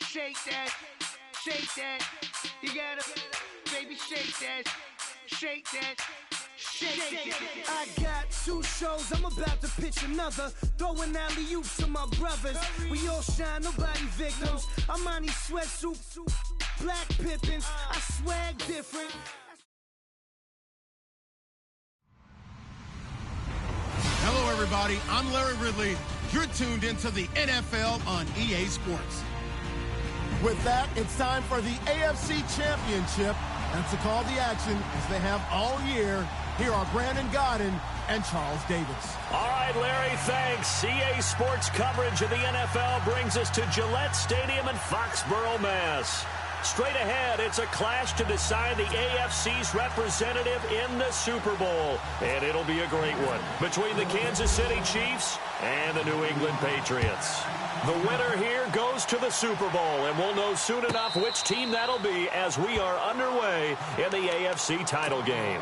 shake that, shake that. You gotta, baby, shake that, shake that. Shake it. I got 2 shows, I'm about to pitch another. Throwing alley-oops to my brothers. We all shine, nobody victims. I'm on these sweatsuits, black Pippins. I swag different. Hello, everybody. I'm Larry Ridley. You're tuned into the NFL on EA Sports. With that, it's time for the AFC Championship. And to call the action, as they have all year, here are Brandon Gaudin and Charles Davis. All right, Larry, thanks. EA Sports coverage of the NFL brings us to Gillette Stadium in Foxborough, Mass. Straight ahead, it's a clash to decide the AFC's representative in the Super Bowl. And it'll be a great one between the Kansas City Chiefs and the New England Patriots. The winner here goes to the Super Bowl, and we'll know soon enough which team that'll be as we are underway in the AFC title game.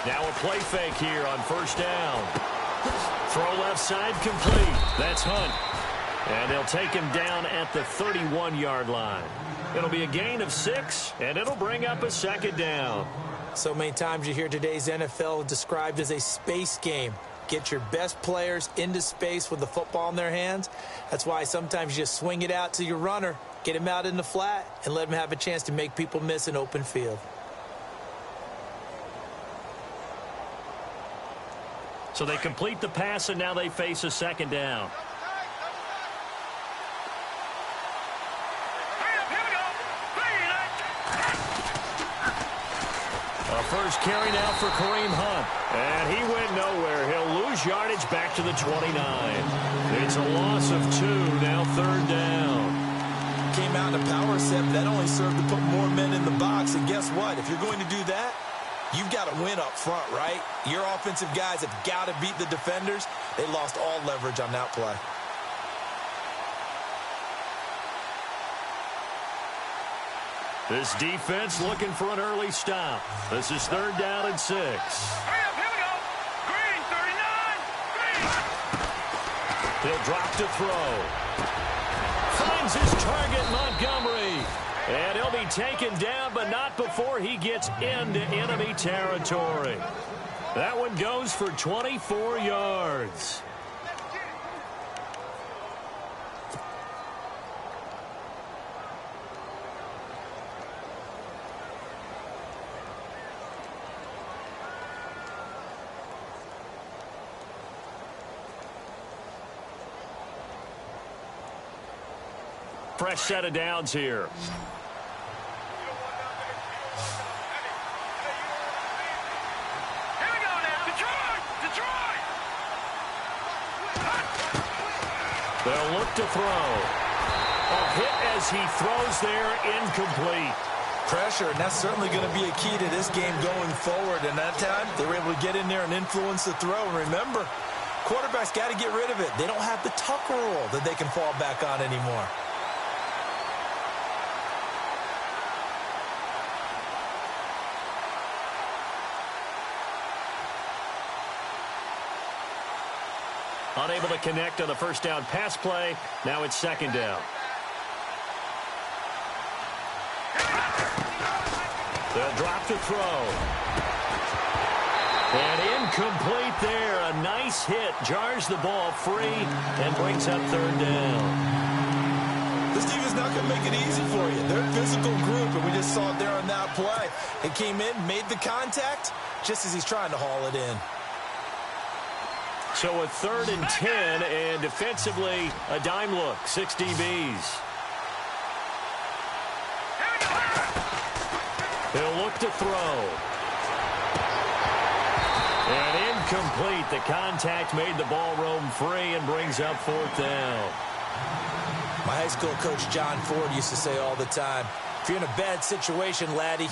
Now a play fake here on first down. Throw left side complete. That's Hunt. And they'll take him down at the 31-yard line. It'll be a gain of 6, and it'll bring up a second down. So many times you hear today's NFL described as a space game. Get your best players into space with the football in their hands. That's why sometimes you just swing it out to your runner, get him out in the flat, and let him have a chance to make people miss an open field. So they complete the pass, and now they face a second down. A first carry now for Kareem Hunt. And he went nowhere. He'll lose yardage back to the 29. It's a loss of 2, now third down. Came out in a power set, but that only served to put more men in the box. And guess what? If you're going to do that, you've got to win up front, right? Your offensive guys have got to beat the defenders. They lost all leverage on that play. This defense looking for an early stop. This is third down and 6. Hurry up, here we go. Green, 39. Green. He'll drop to throw. Finds his target, Montgomery. And he'll be taken down, but not before he gets into enemy territory. That one goes for 24 yards. Fresh set of downs here. They'll look to throw. A hit as he throws there, incomplete. Pressure, and that's certainly going to be a key to this game going forward. And that time, they were able to get in there and influence the throw. And remember, quarterbacks got to get rid of it. They don't have the Tucker rule that they can fall back on anymore. Unable to connect on the first down pass play. Now it's second down. They'll drop to throw. And incomplete there. A nice hit. Jars the ball free and brings up third down. This team is not going to make it easy for you. They're a physical group, and we just saw it there on that play. It came in, made the contact, just as he's trying to haul it in. So a third and 10, and defensively, a dime look, 6 DBs. He'll look to throw. And incomplete. The contact made the ball roam free and brings up fourth down. high school coach John Ford used to say all the time, if you're in a bad situation, laddie,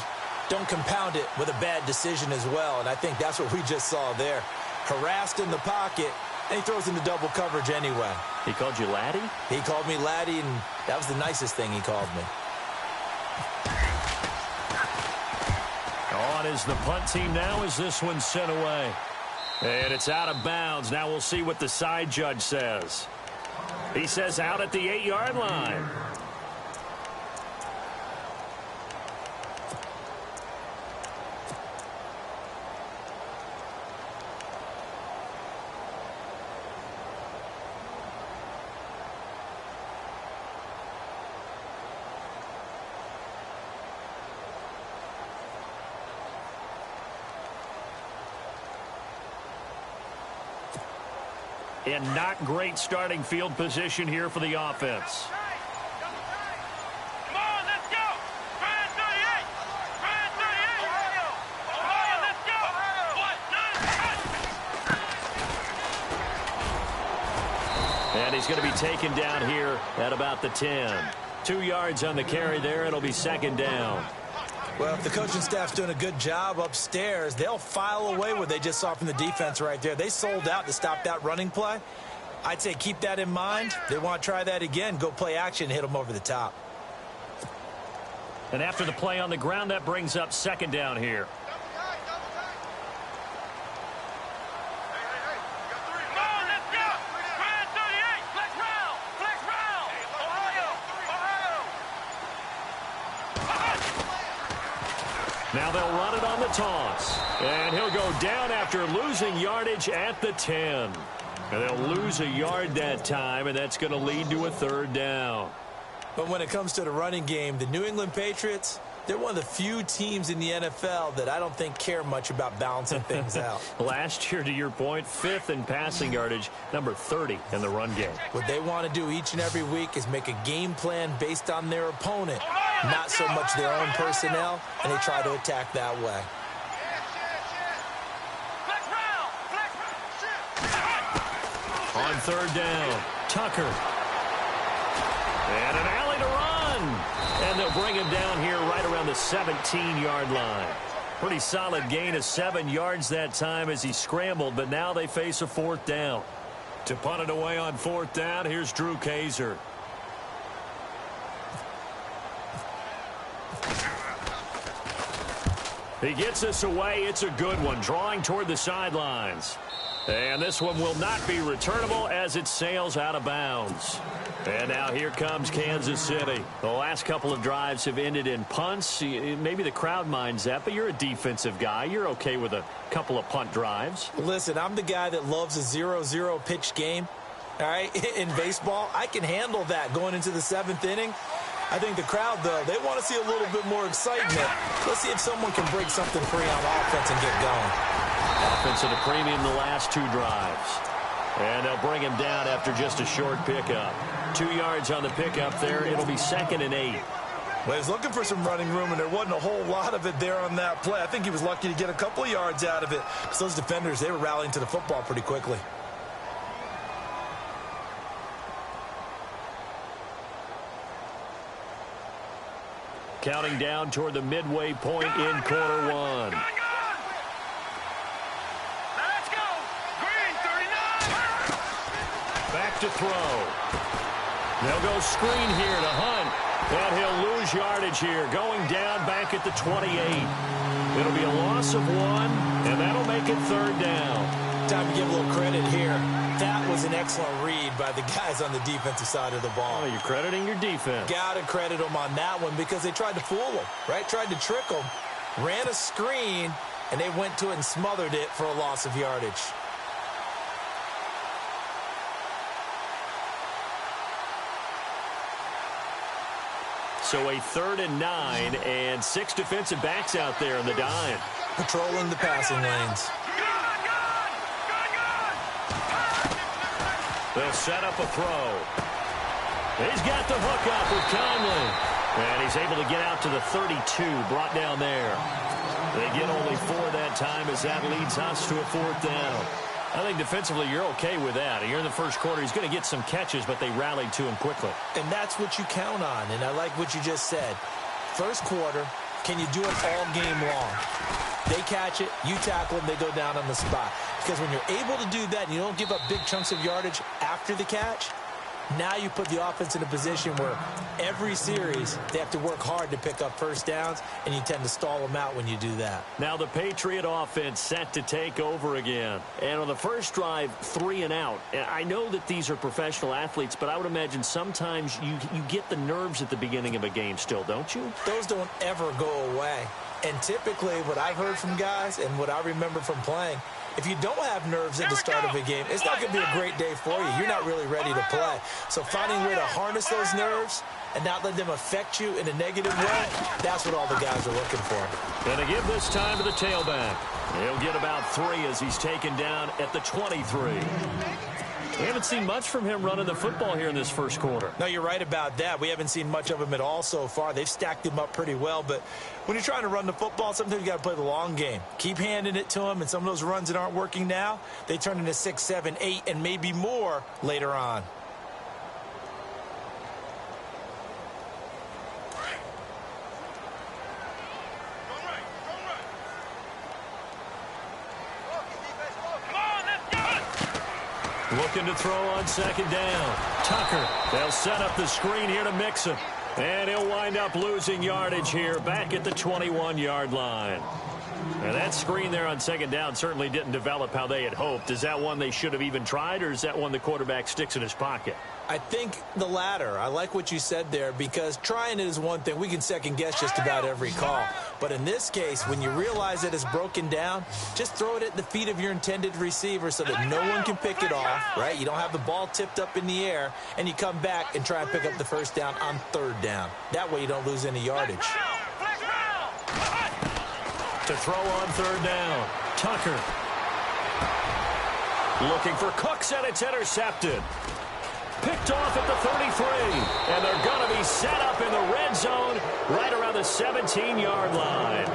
don't compound it with a bad decision as well. And I think that's what we just saw there. Harassed in the pocket, and he throws into double coverage anyway. He called you laddie? He called me laddie, and that was the nicest thing he called me. On is the punt team now as this one's sent away. And it's out of bounds. Now we'll see what the side judge says. He says out at the 8-yard line. And not great starting field position here for the offense. Come on, let's go! Ryan 38! Ryan 38! Ohio, let's go! 1, 9, And he's going to be taken down here at about the 10. 2 yards on the carry there. It'll be second down. Well, if the coaching staff's doing a good job upstairs, they'll file away what they just saw from the defense right there. They sold out to stop that running play. I'd say keep that in mind. They want to try that again. Go play action, hit them over the top. And after the play on the ground, that brings up second down here. Now they'll run it on the toss. And he'll go down after losing yardage at the 10. And they'll lose a yard that time, and that's going to lead to a third down. But when it comes to the running game, the New England Patriots, they're one of the few teams in the NFL that I don't think care much about balancing things out. Last year, to your point, 5th in passing yardage, number 30 in the run game. What they want to do each and every week is make a game plan based on their opponent, not so much their own personnel, and they try to attack that way. On third down, Tucker. And an alley to run. And they'll bring him down here right around the 17-yard line. Pretty solid gain of 7 yards that time as he scrambled, but now they face a fourth down. To punt it away on fourth down, here's Drew Kaiser. He gets this away. It's a good one, drawing toward the sidelines. And this one will not be returnable as it sails out of bounds. And now here comes Kansas City. The last couple of drives have ended in punts. Maybe the crowd minds that, but you're a defensive guy. You're okay with a couple of punt drives. Listen, I'm the guy that loves a 0-0 pitch game. All right, in baseball, I can handle that going into the 7th inning. I think the crowd, though, they want to see a little bit more excitement. Let's see if someone can break something free on offense and get going. Offense at a premium the last 2 drives. And they'll bring him down after just a short pickup. 2 yards on the pickup there. It'll be 2nd and 8. Well, he was looking for some running room, and there wasn't a whole lot of it there on that play. I think he was lucky to get a couple of yards out of it. Because those defenders, they were rallying to the football pretty quickly. Counting down toward the midway point in quarter 1. Let's go! Green 39! Back to throw. They'll go screen here to Hunt. And he'll lose yardage here. Going down back at the 28. It'll be a loss of 1, and that'll make it third down. Time to give a little credit here. That was an excellent read by the guys on the defensive side of the ball. Oh, you're crediting your defense. Got to credit them on that one because they tried to fool them, right? Tried to trick them. Ran a screen, and they went to it and smothered it for a loss of yardage. So a 3rd and 9, and 6 defensive backs out there in the dime. Patrolling the passing lanes. They'll set up a throw. He's got the hook up with Conley. And he's able to get out to the 32, brought down there. They get only 4 that time as that leads us to a 4th down. I think defensively you're okay with that. You're in the first quarter. He's going to get some catches, but they rallied to him quickly. And that's what you count on, and I like what you just said. First quarter, can you do it all game long? They catch it, you tackle them, they go down on the spot. Because when you're able to do that and you don't give up big chunks of yardage after the catch, now you put the offense in a position where every series they have to work hard to pick up first downs, and you tend to stall them out when you do that. Now the Patriot offense set to take over again. And on the first drive, 3 and out. I know that these are professional athletes, but I would imagine sometimes you get the nerves at the beginning of a game still, don't you? Those don't ever go away. And typically what I've heard from guys and what I remember from playing, if you don't have nerves at the start of a game, it's not going to be a great day for you. You're not really ready to play. So finding a way to harness those nerves and not let them affect you in a negative way, that's what all the guys are looking for. Going to give this time to the tailback. He'll get about 3 as he's taken down at the 23. We haven't seen much from him running the football here in this first quarter. No, you're right about that. We haven't seen much of him at all so far. They've stacked him up pretty well, but when you're trying to run the football, sometimes you got to play the long game. Keep handing it to him, and some of those runs that aren't working now, they turn into 6, 7, 8, and maybe more later on. Looking to throw on second down. Tucker. They'll set up the screen here to Mixon. And he'll wind up losing yardage here back at the 21-yard line. And that screen there on second down certainly didn't develop how they had hoped. Is that one they should have even tried, or is that one the quarterback sticks in his pocket? I think the latter. I like what you said there, because trying it is one thing. We can second guess just about every call. But in this case, when you realize that it's broken down, just throw it at the feet of your intended receiver so that no one can pick it off, right? You don't have the ball tipped up in the air, and you come back and try and pick up the first down on third down. That way you don't lose any yardage. To throw on third down, Tucker. Looking for Cooks, and it's intercepted. Picked off at the 33, and they're going to be set up in the red zone right around the 17-yard line.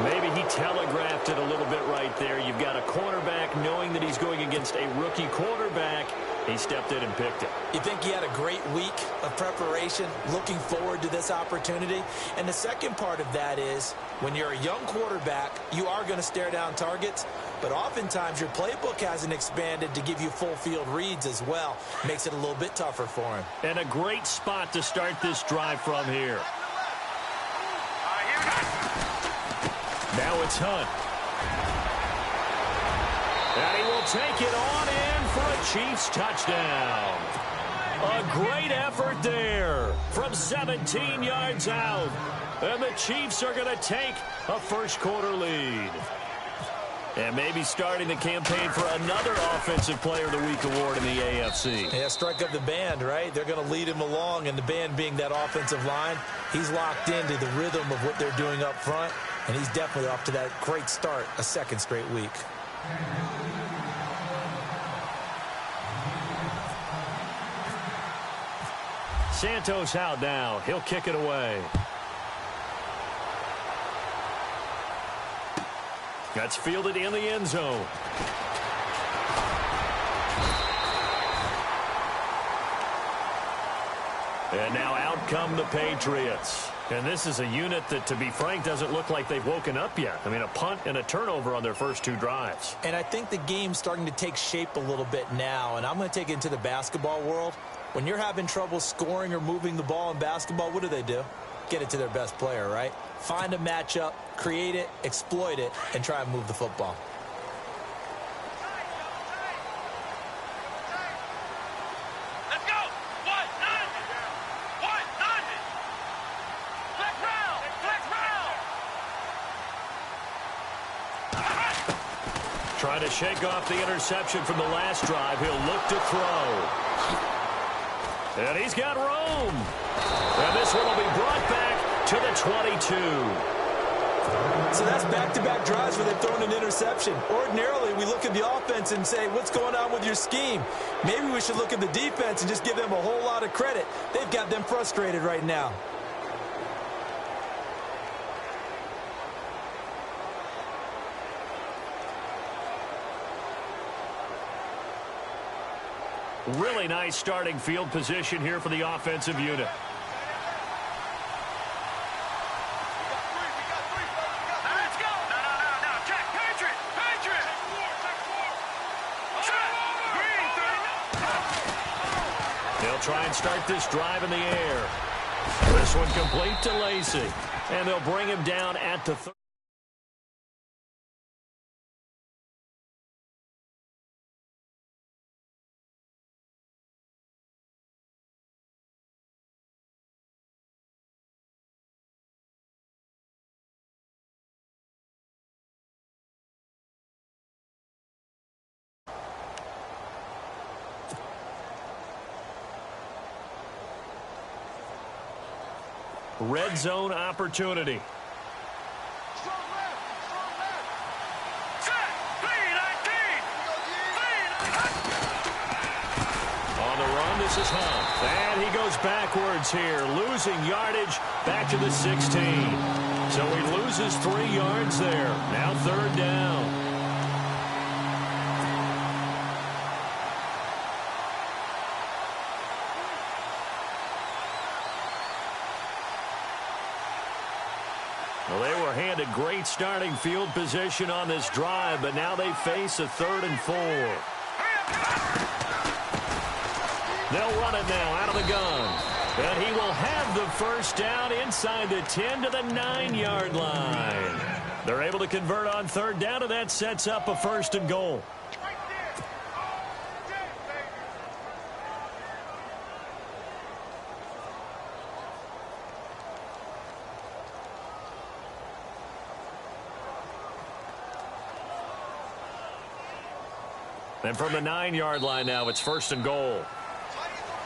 Maybe he telegraphed it a little bit right there. You've got a cornerback knowing that he's going against a rookie quarterback. He stepped in and picked it. You think he had a great week of preparation, looking forward to this opportunity? And the second part of that is, when you're a young quarterback, you are going to stare down targets, but oftentimes your playbook hasn't expanded to give you full field reads as well. Makes it a little bit tougher for him. And a great spot to start this drive from here. Now it's Hunt. And he will take it on in for a Chiefs touchdown. A great effort there from 17 yards out. And the Chiefs are going to take a first quarter lead. And maybe starting the campaign for another Offensive Player of the Week award in the AFC. Yeah, strike up the band, right? They're going to lead him along, and the band being that offensive line, he's locked into the rhythm of what they're doing up front, and he's definitely off to that great start, a second straight week. Santos out now. He'll kick it away. That's fielded in the end zone. And now out come the Patriots. And this is a unit that, to be frank, doesn't look like they've woken up yet. I mean, a punt and a turnover on their first 2 drives. And I think the game's starting to take shape a little bit now. And I'm going to take it into the basketball world. When you're having trouble scoring or moving the ball in basketball, what do? Get it to their best player, right? Find a matchup, create it, exploit it, and try and move the football. Let's go. 1-90. 1-90. Flex round. Flex round. Trying to shake off the interception from the last drive. He'll look to throw. And he's got room. And this one will be brought back to the 22. So that's back-to-back drives where they've thrown an interception. Ordinarily, we look at the offense and say, what's going on with your scheme? Maybe we should look at the defense and just give them a whole lot of credit. They've got them frustrated right now. Really nice starting field position here for the offensive unit. They'll try and start this drive in the air. This one complete to Lacy. And they'll bring him down at the 30. Red zone opportunity. On the run, this is Hunt. And he goes backwards here, losing yardage back to the 16. So he loses 3 yards there. Now 3rd down. Well, they were handed great starting field position on this drive, but now they face a 3rd and 4. They'll run it now out of the gun. And he will have the first down inside the 10 to the 9-yard line. They're able to convert on 3rd down, and that sets up a 1st and goal. And from the 9-yard line now, it's 1st and goal.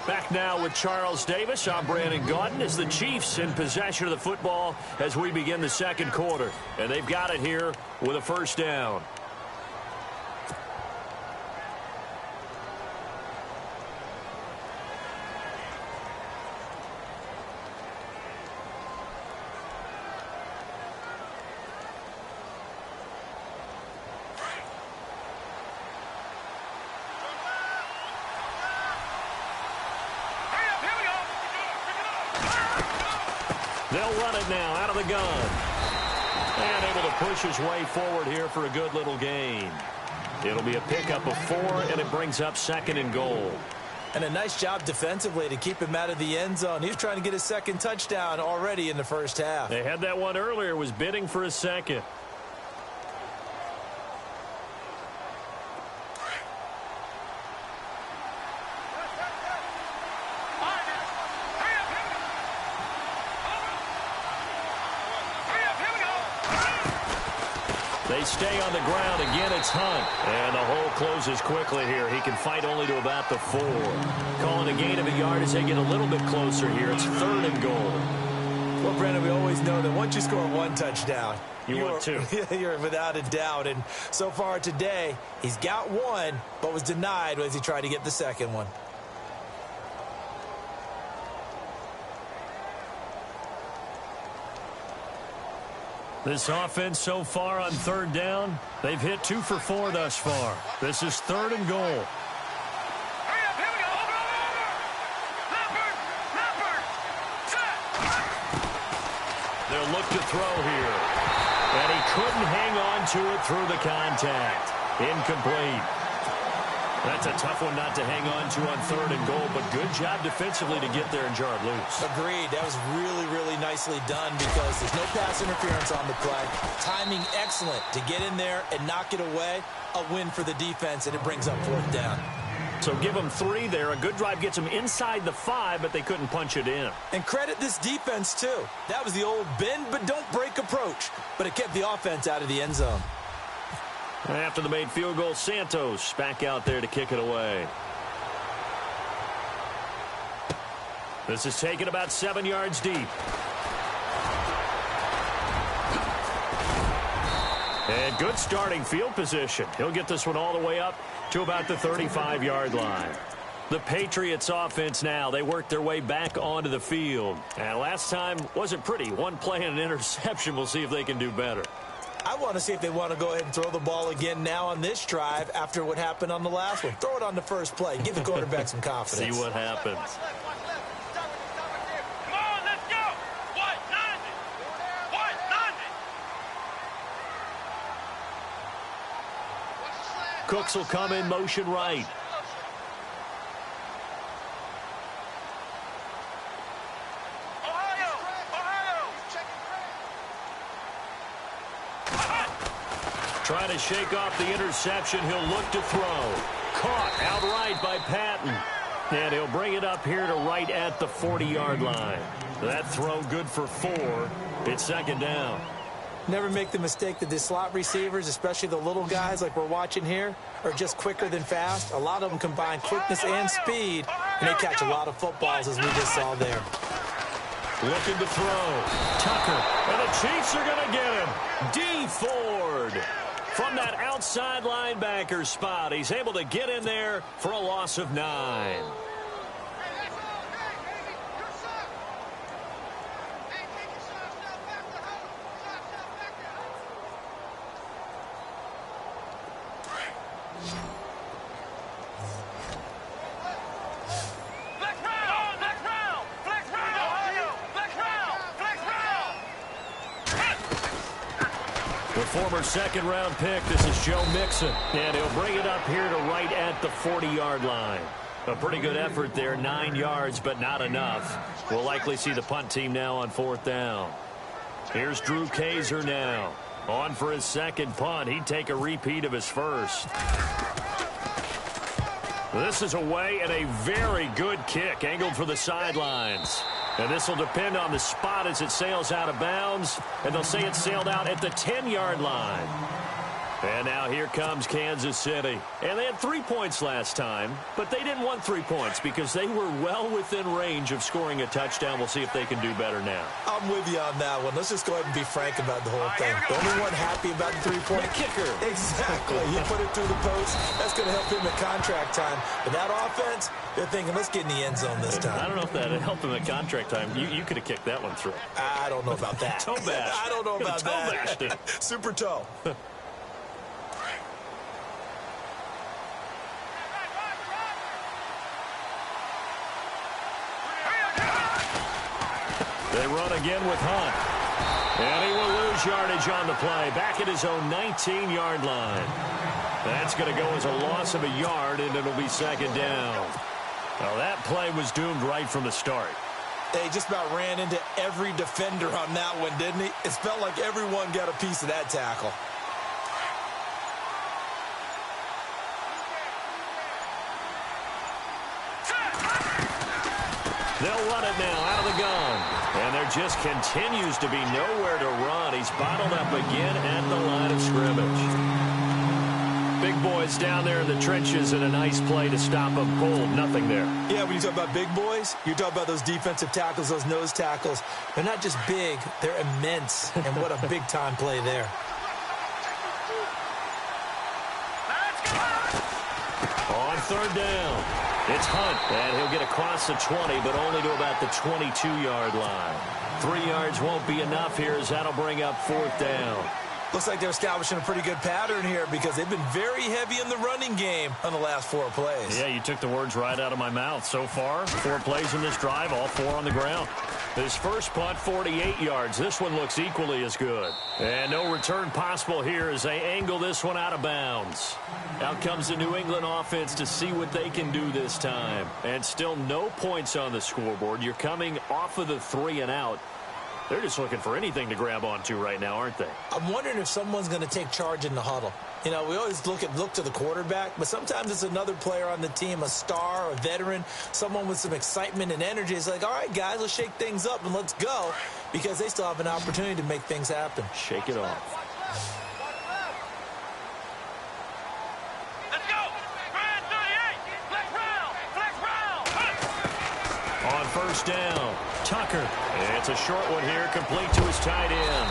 Back now with Charles Davis. I'm Brandon Gaudin as the Chiefs in possession of the football as we begin the 2nd quarter. And they've got it here with a 1st down. They'll run it now out of the gun. And able to push his way forward here for a good little gain. It'll be a pickup of 4, and it brings up 2nd and goal. And a nice job defensively to keep him out of the end zone. He was trying to get his 2nd touchdown already in the 1st half. They had that one earlier, was bidding for a 2nd. They stay on the ground. Again, it's Hunt. And the hole closes quickly here. He can fight only to about the 4. Calling a gain of a yard as they get a little bit closer here. It's 3rd and goal. Well, Brandon, we always know that once you score 1 touchdown, you want 2. You're without a doubt. And so far today, he's got 1, but was denied as he tried to get the 2nd one. This offense so far on 3rd down, they've hit 2 for 4 thus far. This is 3rd and goal. They'll look to throw here. And he couldn't hang on to it through the contact. Incomplete. That's a tough one not to hang on to on 3rd and goal, but good job defensively to get there and jar it loose. Agreed. That was really, really nicely done because there's no pass interference on the play. Timing excellent to get in there and knock it away. A win for the defense, and it brings up 4th down. So give them 3 there. A good drive gets them inside the 5, but they couldn't punch it in. And credit this defense, too. That was the old bend but don't break approach, but it kept the offense out of the end zone. After the made field goal, Santos back out there to kick it away. This is taken about 7 yards deep. And good starting field position. He'll get this one all the way up to about the 35-yard line. The Patriots offense now, they work their way back onto the field. And last time wasn't pretty. 1 play and an interception. We'll see if they can do better. I want to see if they want to go ahead and throw the ball again now on this drive after what happened on the last one. Throw it on the first play. Give the quarterback some confidence. See what happens. Come on, let's go. What? 90. What? 90. Cooks will come in motion right. Trying to shake off the interception. He'll look to throw. Caught outright by Patton. And he'll bring it up here to right at the 40-yard line. That throw good for 4. It's second down. Never make the mistake that the slot receivers, especially the little guys like we're watching here, are just quicker than fast. A lot of them combine quickness and speed, and they catch a lot of footballs, as we just saw there. Looking to throw. Tucker. And the Chiefs are going to get him. D. Ford. From that outside linebacker spot, he's able to get in there for a loss of 9. Former second-round pick. This is Joe Mixon. And he'll bring it up here to right at the 40-yard line. A pretty good effort there. 9 yards, but not enough. We'll likely see the punt team now on 4th down. Here's Drew Kaiser now. On for his second punt. He'd take a repeat of his first. This is away and a very good kick. Angled for the sidelines. And this will depend on the spot as it sails out of bounds. And they'll say it sailed out at the 10-yard line. And now here comes Kansas City. And they had 3 points last time, but they didn't want 3 points because they were well within range of scoring a touchdown. We'll see if they can do better now. I'm with you on that one. Let's just go ahead and be frank about the whole thing. The only one happy about the 3-point kicker. Exactly. You put it through the post. That's going to help him at contract time. But that offense, they're thinking, let's get in the end zone this time. I don't know if that helped him at contract time. You could have kicked that one through. I don't know about that. Toe bash. I don't know about toe that. Bashed it. Super toe. They run again with Hunt. And he will lose yardage on the play. Back at his own 19-yard line. That's going to go as a loss of a yard, and it'll be second down. Well, that play was doomed right from the start. They just about ran into every defender on that one, didn't he? It felt like everyone got a piece of that tackle. They'll run it now out of the gun. And there just continues to be nowhere to run. He's bottled up again at the line of scrimmage. Big boys down there in the trenches, and a nice play to stop them cold. Nothing there. Yeah, when you talk about big boys, you're talking about those defensive tackles, those nose tackles. They're not just big, they're immense. And what a big-time play there. On 3rd down, it's Hunt, and he'll get across the 20, but only to about the 22-yard line. 3 yards won't be enough here as that'll bring up 4th down. Looks like they're establishing a pretty good pattern here because they've been very heavy in the running game on the last 4 plays. Yeah, you took the words right out of my mouth. So far, 4 plays in this drive, all 4 on the ground. His first punt, 48 yards. This one looks equally as good. And no return possible here as they angle this one out of bounds. Out comes the New England offense to see what they can do this time. And still no points on the scoreboard. You're coming off of the 3 and out. They're just looking for anything to grab onto right now, aren't they? I'm wondering if someone's going to take charge in the huddle. You know, we always look to the quarterback, but sometimes it's another player on the team, a star, a veteran, someone with some excitement and energy. It's like, all right, guys, let's shake things up and let's go, because they still have an opportunity to make things happen. Shake it off. Let's go. Ryan 38. Flex round. On 1st down, Tucker. It's a short one here, complete to his tight end.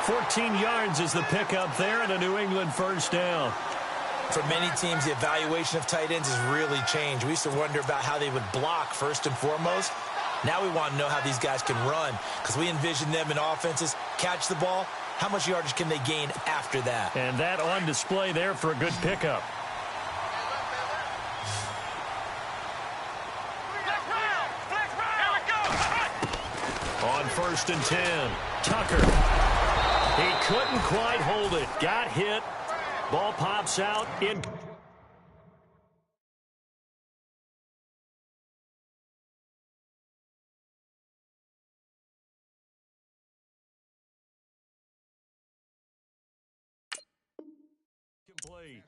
14 yards is the pickup there, and a New England 1st down. For many teams, the evaluation of tight ends has really changed. We used to wonder about how they would block first and foremost. Now we want to know how these guys can run, because we envision them in offenses, catch the ball. How much yardage can they gain after that? And that on display there for a good pickup. On 1st and 10, Tucker. He couldn't quite hold it. Got hit. Ball pops out. Complete.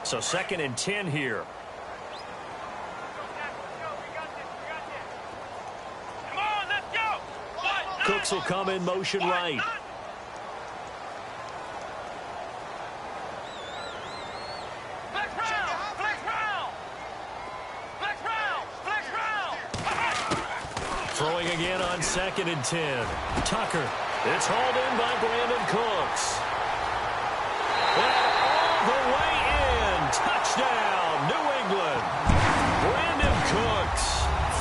So 2nd and 10 here. Come on, let's go. Cooks will come in motion right. Throwing again on 2nd and 10. Tucker. It's hauled in by Brandon Cooks. And all the way in. Touchdown, New England. Brandon Cooks,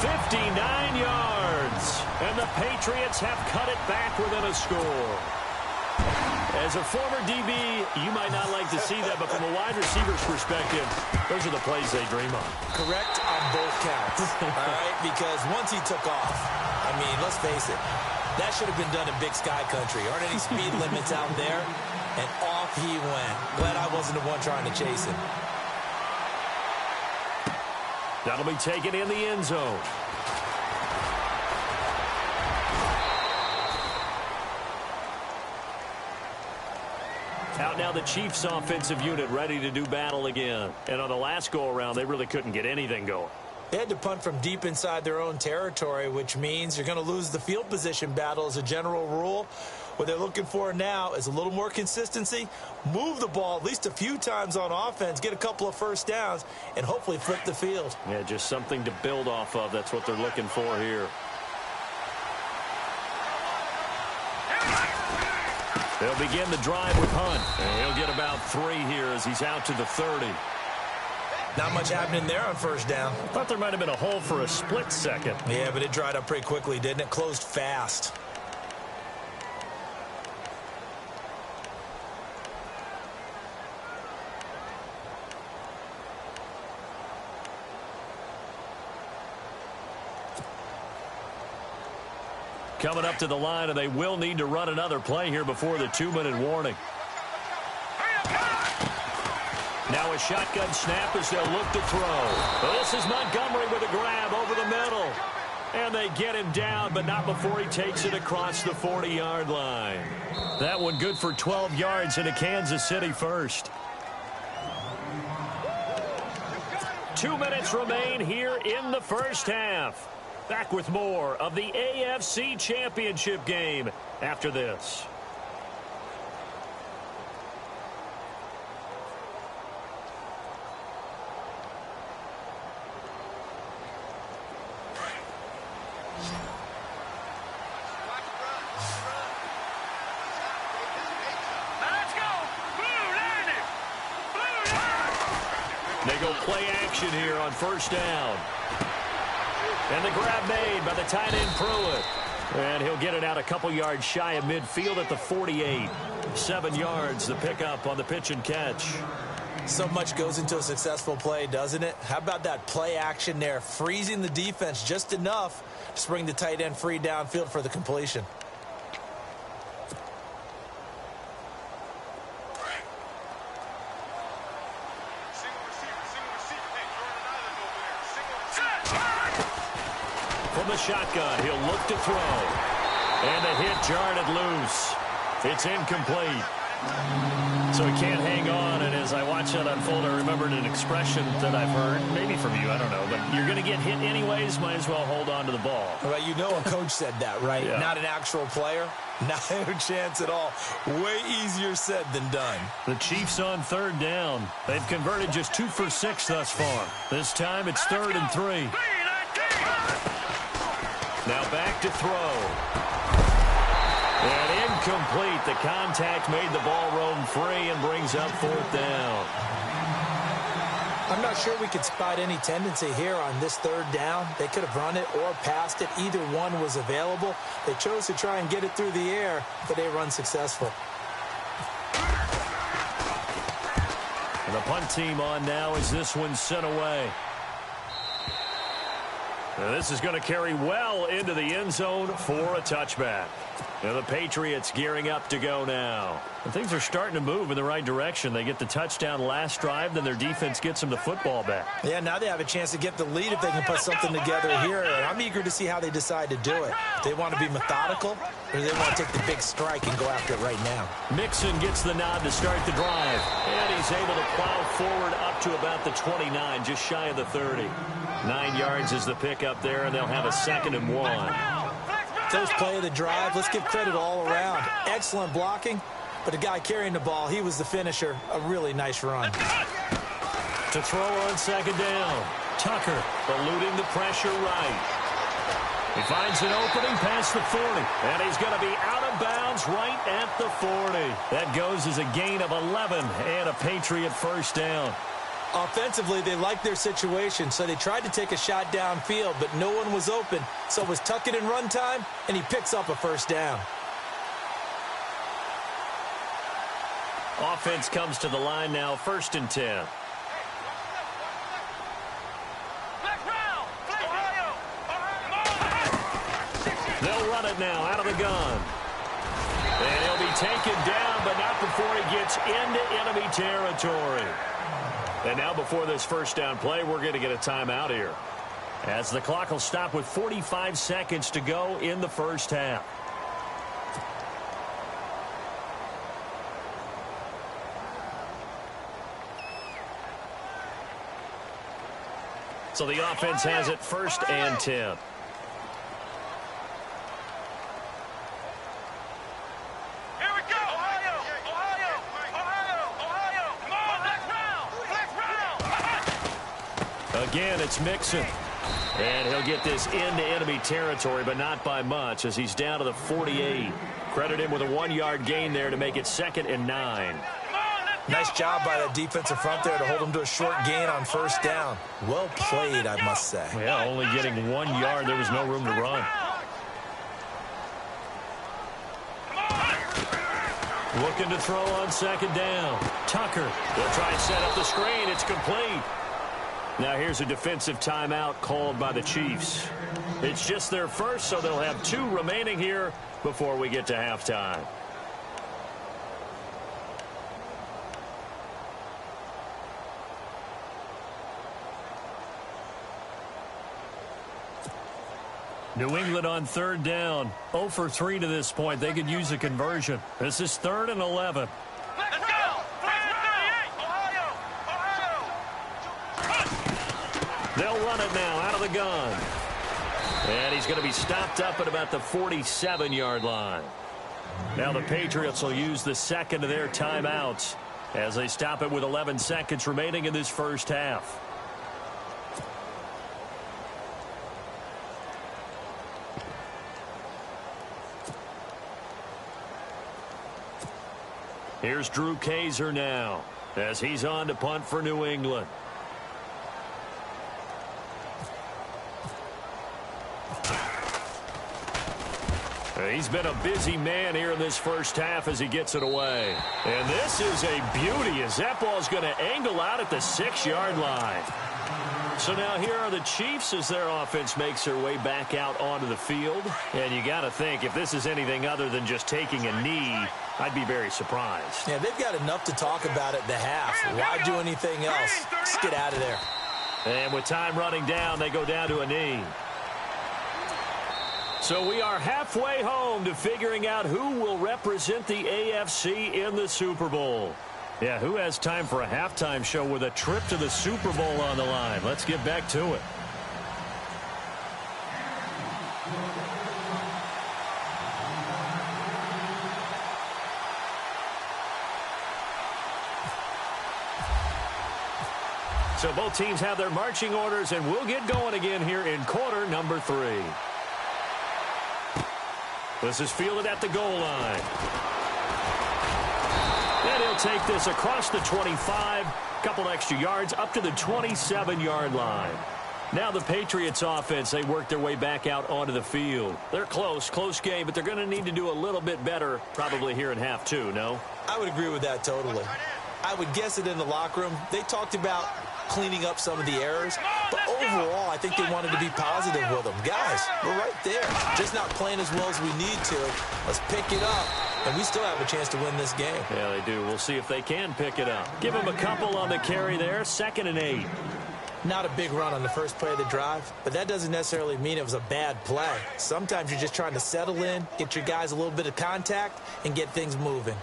59 yards. And the Patriots have cut it back within a score. As a former DB, you might not like to see that, but from a wide receiver's perspective, those are the plays they dream of. Correct on both counts, all right? Because once he took off, I mean, let's face it, that should have been done in Big Sky Country. Aren't any speed limits out there? And off he went. Glad I wasn't the one trying to chase him. That'll be taken in the end zone. Out now the Chiefs offensive unit ready to do battle again. And on the last go-around, they really couldn't get anything going. They had to punt from deep inside their own territory, which means you're going to lose the field position battle as a general rule. What they're looking for now is a little more consistency, move the ball at least a few times on offense, get a couple of first downs, and hopefully flip the field. Yeah, just something to build off of. That's what they're looking for here. They'll begin the drive with Hunt. And he'll get about 3 here as he's out to the 30. Not much happening there on first down. Thought there might have been a hole for a split second. Yeah, but it dried up pretty quickly, didn't it? Closed fast. Coming up to the line, and they will need to run another play here before the 2-minute warning. Now a shotgun snap as they'll look to throw. This is Montgomery with a grab over the middle. And they get him down, but not before he takes it across the 40-yard line. That one good for 12 yards into Kansas City first. 2 minutes remain here in the first half. Back with more of the AFC Championship game after this. They go play action here on first down. And the grab made by the tight end Pruitt. And he'll get it out a couple yards shy of midfield at the 48. 7 yards, the pickup on the pitch and catch. So much goes into a successful play, doesn't it? How about that play action there, freezing the defense just enough to bring the tight end free downfield for the completion. From the shotgun, he'll look to throw. And the hit jarred it loose. It's incomplete. So he can't hang on, and as I watch that unfold, I remembered an expression that I've heard, maybe from you, I don't know, but you're going to get hit anyways, might as well hold on to the ball. Well, you know a coach said that, right? Yeah. Not an actual player. Not a chance at all. Way easier said than done. The Chiefs on third down. They've converted just 2 for 6 thus far. This time it's 3rd and 3. Now back to throw. And Incomplete. The contact made the ball roam free and brings up 4th down. I'm not sure we could spot any tendency here on this 3rd down. They could have run it or passed it. Either one was available. They chose to try and get it through the air, but they were unsuccessful. And the punt team on now as this one's sent away. Now this is going to carry well into the end zone for a touchback. Now the Patriots gearing up to go now. And things are starting to move in the right direction. They get the touchdown last drive, then their defense gets them the football back. Yeah, now they have a chance to get the lead if they can put something together here. And I'm eager to see how they decide to do it. They want to be methodical, or they want to take the big strike and go after it right now. Mixon gets the nod to start the drive. And he's able to plow forward up to about the 29, just shy of the 30. 9 yards is the pickup there, and they'll have a 2nd and 1. First play of the drive, let's give credit all around. Excellent blocking, but the guy carrying the ball, he was the finisher. A really nice run. To throw on 2nd down. Tucker eluding the pressure right. He finds an opening past the 40, and he's going to be out of bounds right at the 40. That goes as a gain of 11 and a Patriot 1st down. Offensively, they liked their situation, so they tried to take a shot downfield, but no one was open. So it was tuck it in run time, and he picks up a 1st down. Offense comes to the line now, 1st and 10. They'll run it now out of the gun. And he'll be taken down, but not before he gets into enemy territory. And now before this 1st down play, we're going to get a timeout here, as the clock will stop with 45 seconds to go in the 1st half. So the offense has it 1st and 10. Again, it's Mixon. And he'll get this into enemy territory, but not by much, as he's down to the 48. Credit him with a 1-yard gain there to make it 2nd and 9. Nice job by that defensive front there to hold him to a short gain on 1st down. Well played, I must say. Yeah, only getting 1 yard. There was no room to run. Looking to throw on 2nd down. Tucker will try and set up the screen. It's complete. Now here's a defensive timeout called by the Chiefs. It's just their first, so they'll have 2 remaining here before we get to halftime. New England on 3rd down. 0 for 3 to this point. They could use a conversion. This is 3rd and 11. They'll run it now out of the gun. And he's going to be stopped up at about the 47-yard line. Now the Patriots will use the 2nd of their timeouts as they stop it with 11 seconds remaining in this 1st half. Here's Drew Kaiser now as he's on to punt for New England. He's been a busy man here in this 1st half as he gets it away. And this is a beauty as that ball's going to angle out at the 6-yard line. So now here are the Chiefs as their offense makes their way back out onto the field. And you got to think, if this is anything other than just taking a knee, I'd be very surprised. Yeah, they've got enough to talk about at the half. Why do anything else? Just get out of there. And with time running down, they go down to a knee. So we are halfway home to figuring out who will represent the AFC in the Super Bowl. Yeah, who has time for a halftime show with a trip to the Super Bowl on the line? Let's get back to it. So both teams have their marching orders, and we'll get going again here in quarter number 3. This is fielded at the goal line. And he'll take this across the 25, couple extra yards, up to the 27-yard line. Now the Patriots offense, they work their way back out onto the field. They're close game, but they're going to need to do a little bit better probably here in half two, no? I would agree with that totally. I would guess it in the locker room. They talked about cleaning up some of the errors, but overall, I think they wanted to be positive with them. Guys, we're right there. Just not playing as well as we need to. Let's pick it up, and we still have a chance to win this game. Yeah, they do. We'll see if they can pick it up. Give them a couple on the carry there, 2nd and 8. Not a big run on the first play of the drive, but that doesn't necessarily mean it was a bad play. Sometimes you're just trying to settle in, get your guys a little bit of contact, and get things moving.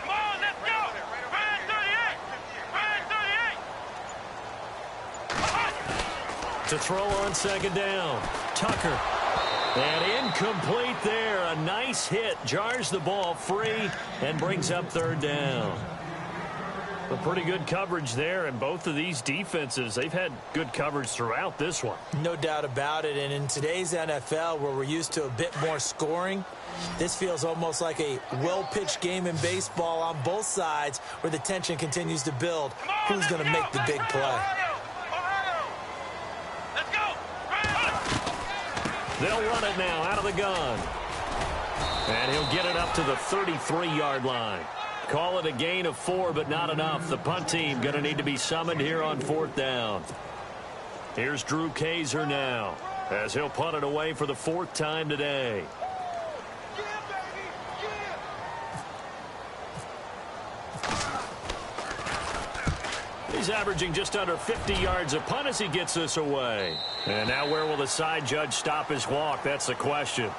Come on, let's go! Ryan 38! Ryan 38! To throw on 2nd down, Tucker. And incomplete there. A nice hit. Jars the ball free and brings up 3rd down. A pretty good coverage there, and both of these defenses, they've had good coverage throughout this one. No doubt about it, and in today's NFL, where we're used to a bit more scoring, this feels almost like a well-pitched game in baseball on both sides where the tension continues to build. Who's going to make the big play? Let's go! They'll run it now out of the gun. And he'll get it up to the 33-yard line. Call it a gain of 4, but not enough. The punt team going to need to be summoned here on 4th down. Here's Drew Kaiser now, as he'll punt it away for the 4th time today. He's averaging just under 50 yards a punt as he gets this away. And now where will the side judge stop his walk? That's the question.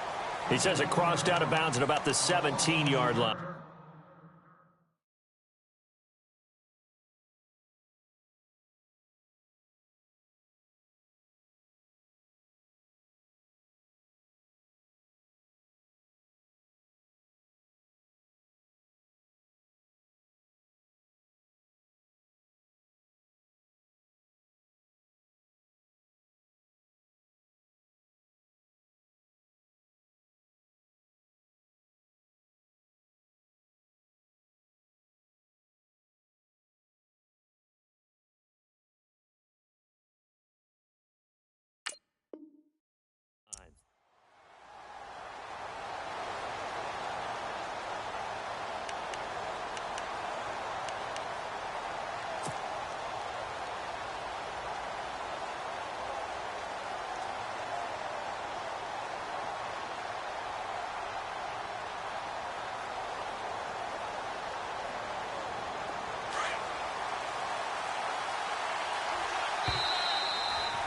He says it crossed out of bounds at about the 17-yard line.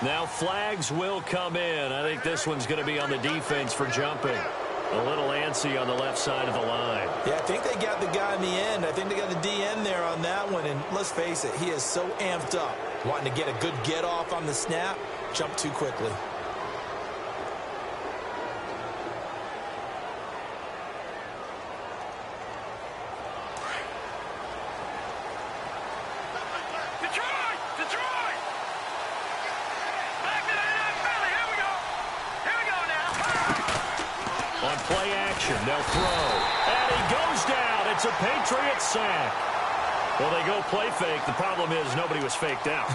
Now flags will come in. I think this one's going to be on the defense for jumping. A little antsy on the left side of the line. Yeah, I think they got the guy in the end. I think they got the DN there on that one. And let's face it, he is so amped up. Wanting to get a good get off on the snap, jump too quickly. They'll throw. And he goes down. It's a Patriots sack. Well, they go play fake. The problem is nobody was faked out.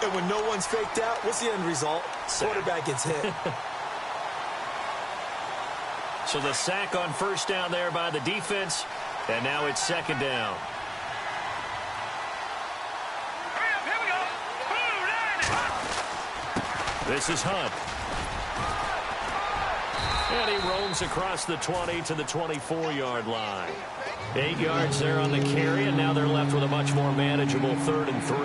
And when no one's faked out, what's the end result? Sack. Quarterback gets hit. So the sack on 1st down there by the defense. And now it's 2nd down. Here we go. This is Hunt. And he roams across the 20 to the 24-yard line. 8 yards there on the carry, and now they're left with a much more manageable 3rd and 3.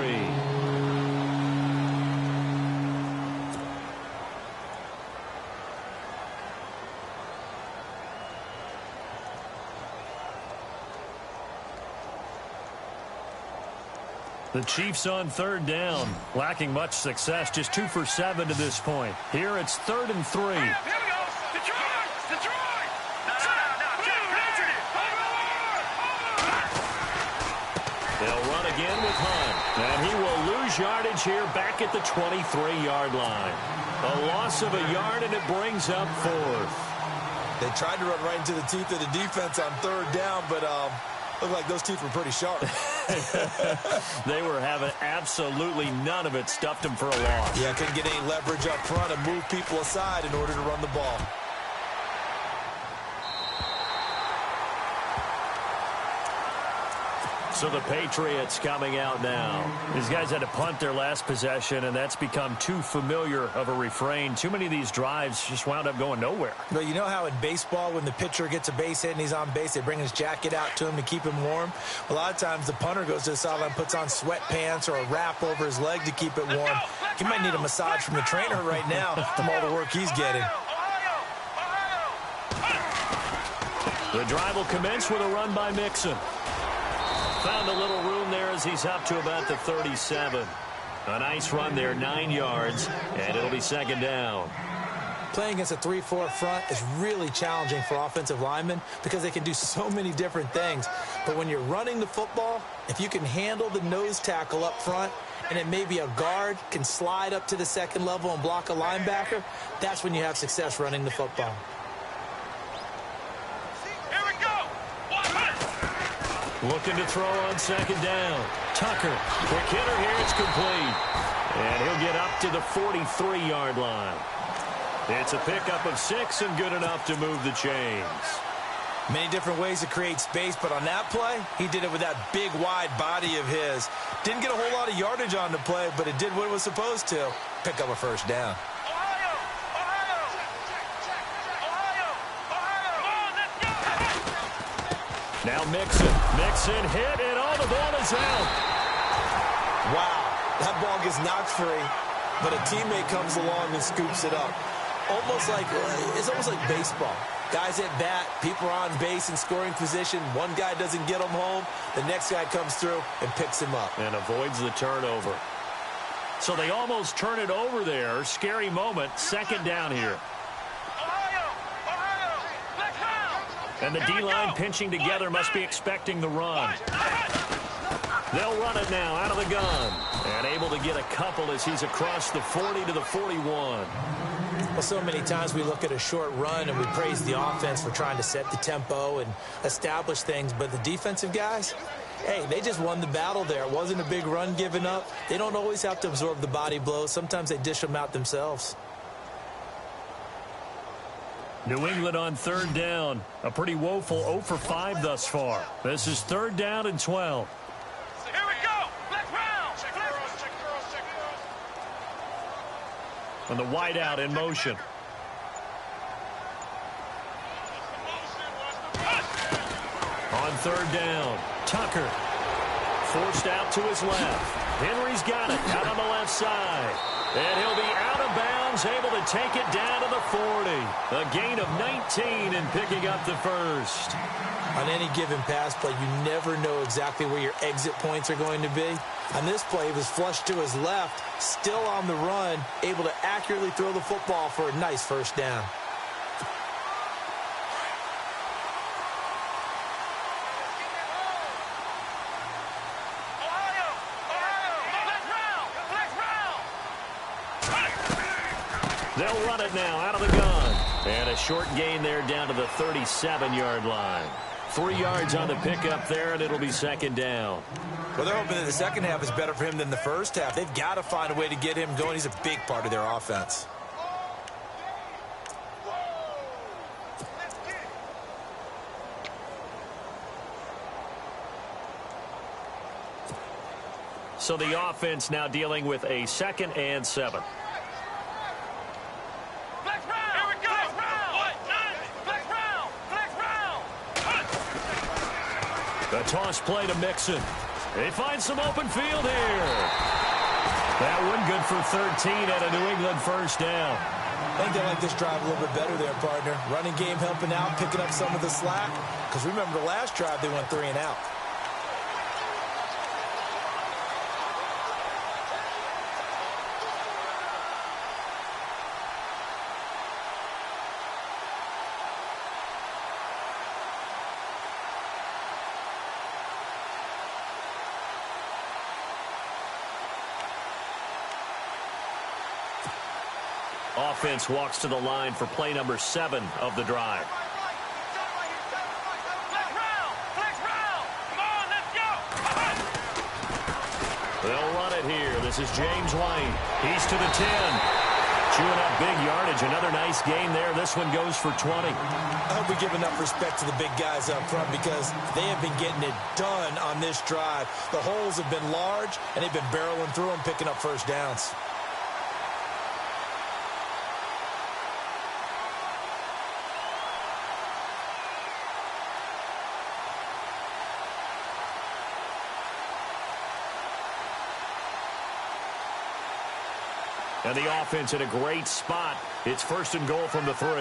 The Chiefs on 3rd down, lacking much success, just 2 for 7 to this point. Here it's 3rd and 3. Here we go. Detroit! They'll run again with Hunt. And he will lose yardage here back at the 23-yard line. A loss of a yard, and it brings up fourth. They tried to run right into the teeth of the defense on third down, but looked like those teeth were pretty sharp. They were having absolutely none of it. Stuffed them for a loss. Yeah, couldn't get any leverage up front and move people aside in order to run the ball. So the Patriots coming out now. These guys had to punt their last possession, and that's become too familiar of a refrain. Too many of these drives just wound up going nowhere. But you know how in baseball, when the pitcher gets a base hit and he's on base, they bring his jacket out to him to keep him warm? A lot of times the punter goes to the sideline, puts on sweatpants or a wrap over his leg to keep it warm. He might need a massage from the trainer right now from all the work he's getting. The drive will commence with a run by Mixon. Found a little room there as he's up to about the 37. A nice run there, 9 yards, and it'll be second down. Playing against a 3-4 front is really challenging for offensive linemen because they can do so many different things. But when you're running the football, if you can handle the nose tackle up front, and it may be a guard can slide up to the second level and block a linebacker, that's when you have success running the football. Looking to throw on second down. Tucker, quick hitter here, it's complete. And he'll get up to the 43-yard line. It's a pickup of 6 and good enough to move the chains. Many different ways to create space, but on that play, he did it with that big, wide body of his. Didn't get a whole lot of yardage on the play, but it did what it was supposed to. Pick up a first down. Now Mixon hit, and all the ball is out. Wow, that ball gets knocked free, but a teammate comes along and scoops it up. It's almost like baseball. Guys at bat, people are on base in scoring position. One guy doesn't get him home. The next guy comes through and picks him up. And avoids the turnover. So they almost turn it over there. Scary moment. Second down here. And the D-line pinching together must be expecting the run. They'll run it now out of the gun. And able to get a couple as he's across the 40 to the 41. Well, so many times we look at a short run and we praise the offense for trying to set the tempo and establish things. But the defensive guys, hey, they just won the battle there. It wasn't a big run given up. They don't always have to absorb the body blows. Sometimes they dish them out themselves. New England on third down. A pretty woeful 0 for 5 thus far. This is third down and 12. Here we go. Let's round. Check girls. And the wideout in motion. On third down, Tucker. Forced out to his left. Henry's got it out on the left side. And he'll be out of bounds, able to take it down to the 40. A gain of 19 and picking up the first. On any given pass play, you never know exactly where your exit points are going to be. On this play, he was flushed to his left, still on the run, able to accurately throw the football for a nice first down. They'll run it now out of the gun. And a short gain there down to the 37-yard line. 3 yards on the pickup there, and it'll be second down. Well, they're hoping that the second half is better for him than the first half. They've got to find a way to get him going. He's a big part of their offense. So the offense now dealing with a 2nd and 7. The toss play to Mixon. They find some open field here. That one good for 13 and a New England first down. I think they like this drive a little bit better there, partner. Running game helping out, picking up some of the slack. Because remember the last drive, they went 3 and out. Offense walks to the line for play number 7 of the drive. They'll run it here. This is James White. He's to the 10. Chewing up big yardage. Another nice gain there. This one goes for 20. I hope we give enough respect to the big guys up front because they have been getting it done on this drive. The holes have been large, and they've been barreling through them, picking up first downs. And the offense in a great spot. It's 1st and goal from the 3. On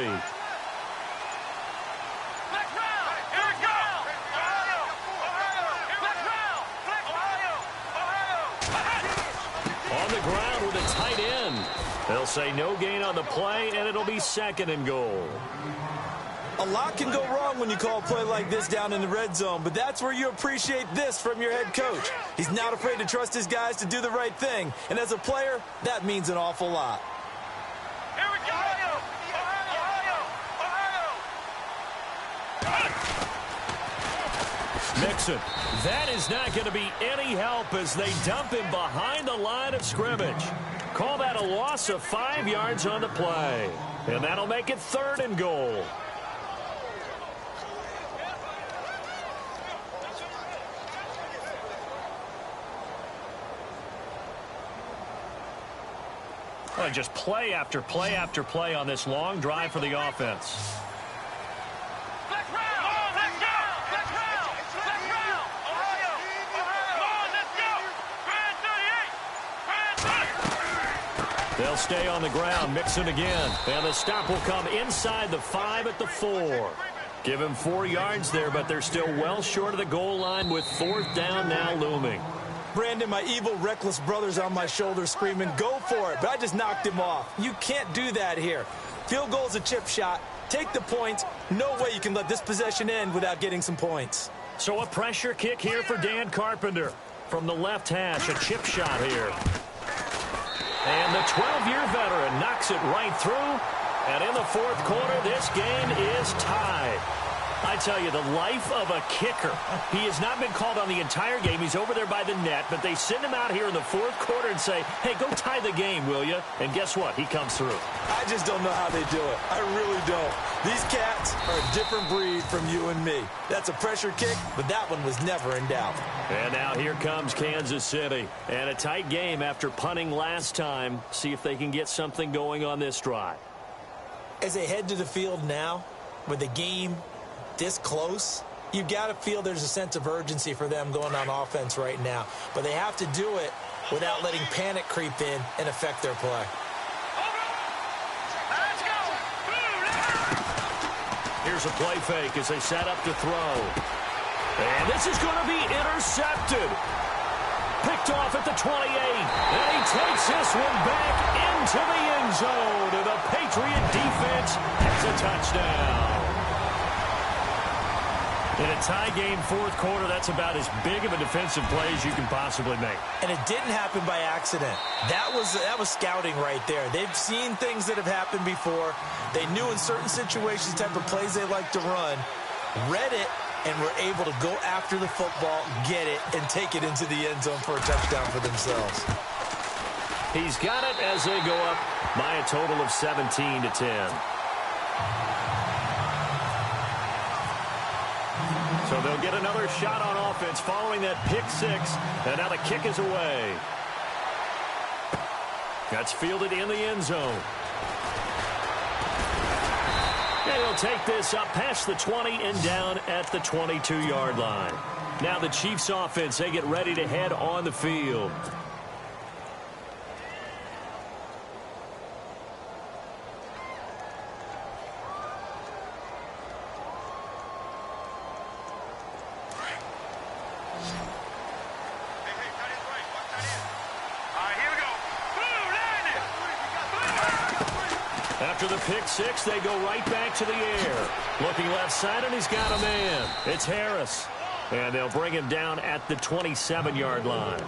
the ground with a tight end. They'll say no gain on the play, and it'll be 2nd and goal. A lot can go wrong when you call a play like this down in the red zone, but that's where you appreciate this from your head coach. He's not afraid to trust his guys to do the right thing, and as a player, that means an awful lot. Here we go! Mixon. That is not going to be any help as they dump him behind the line of scrimmage. Call that a loss of 5 yards on the play, and that'll make it 3rd and goal. Well, just play after play after play on this long drive for the offense. They'll stay on the ground. Mixon again. And the stop will come inside the 5 at the 4. Give him 4 yards there, but they're still well short of the goal line with 4th down now looming. Brandon, my evil, reckless brother's on my shoulder screaming, go for it, but I just knocked him off. You can't do that here. Field goal's a chip shot. Take the points. No way you can let this possession end without getting some points. So a pressure kick here for Dan Carpenter. From the left hash, a chip shot here. And the 12-year veteran knocks it right through. And in the 4th quarter, this game is tied. I tell you, the life of a kicker. He has not been called on the entire game. He's over there by the net, but they send him out here in the 4th quarter and say, hey, go tie the game, will you? And guess what? He comes through. I just don't know how they do it. I really don't. These cats are a different breed from you and me. That's a pressure kick, but that one was never in doubt. And now here comes Kansas City. And a tight game after punting last time. See if they can get something going on this drive. As they head to the field now, with the game this close, you got to feel there's a sense of urgency for them going on offense right now. But they have to do it without letting panic creep in and affect their play. Here's a play fake as they set up to throw. And this is going to be intercepted. Picked off at the 28. And he takes this one back into the end zone. And the Patriot defense has a touchdown. In a tie game 4th quarter, that's about as big of a defensive play as you can possibly make. And it didn't happen by accident. That was scouting right there. They've seen things that have happened before. They knew in certain situations the type of plays they like to run, read it, and were able to go after the football, get it, and take it into the end zone for a touchdown for themselves. He's got it as they go up by a total of 17-10. So they'll get another shot on offense following that pick 6. And now the kick is away. That's fielded in the end zone. And he'll take this up past the 20 and down at the 22-yard line. Now the Chiefs offense, they get ready to head on the field. After the pick 6, they go right back to the air. Looking left side, and he's got a man. It's Harris. And they'll bring him down at the 27-yard line.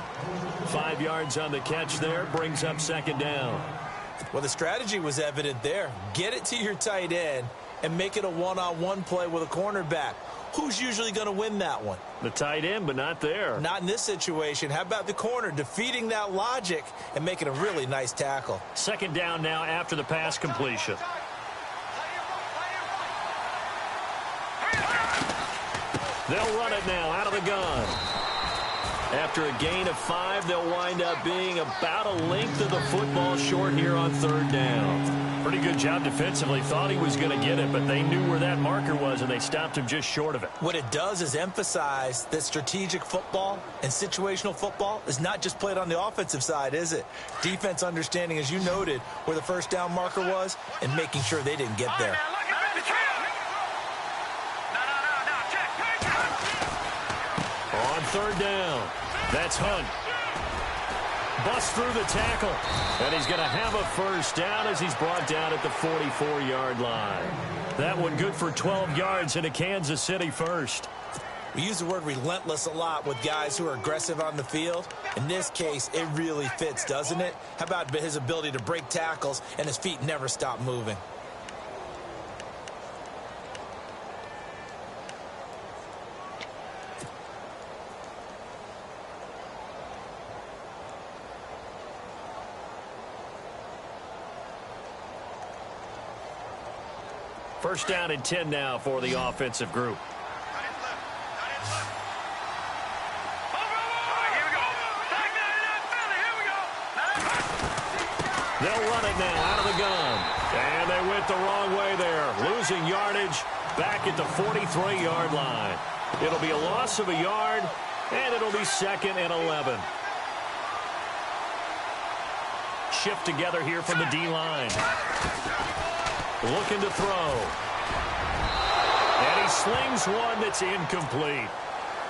5 yards on the catch there, brings up 2nd down. Well, the strategy was evident there. Get it to your tight end and make it a one-on-one play with a cornerback. Who's usually going to win that one? The tight end, but not there. Not in this situation. How about the corner defeating that logic and making a really nice tackle? Second down now after the pass completion. They'll run it now out of the gun. After a gain of 5, they'll wind up being about a length of the football short here on third down. Pretty good job defensively. Thought he was going to get it, but they knew where that marker was, and they stopped him just short of it. What it does is emphasize that strategic football and situational football is not just played on the offensive side, is it? Defense understanding, as you noted, where the first down marker was and making sure they didn't get there. On third down, that's Hunt. Busts through the tackle, and he's going to have a first down as he's brought down at the 44-yard line. That one good for 12 yards into Kansas City first. We use the word relentless a lot with guys who are aggressive on the field. In this case, it really fits, doesn't it? How about his ability to break tackles and his feet never stop moving? First down and 10 now for the offensive group. They'll run it now out of the gun. And they went the wrong way there. Losing yardage back at the 43-yard line. It'll be a loss of a yard, and it'll be 2nd and 11. Shift together here from the D-line. Looking to throw. And he slings one that's incomplete.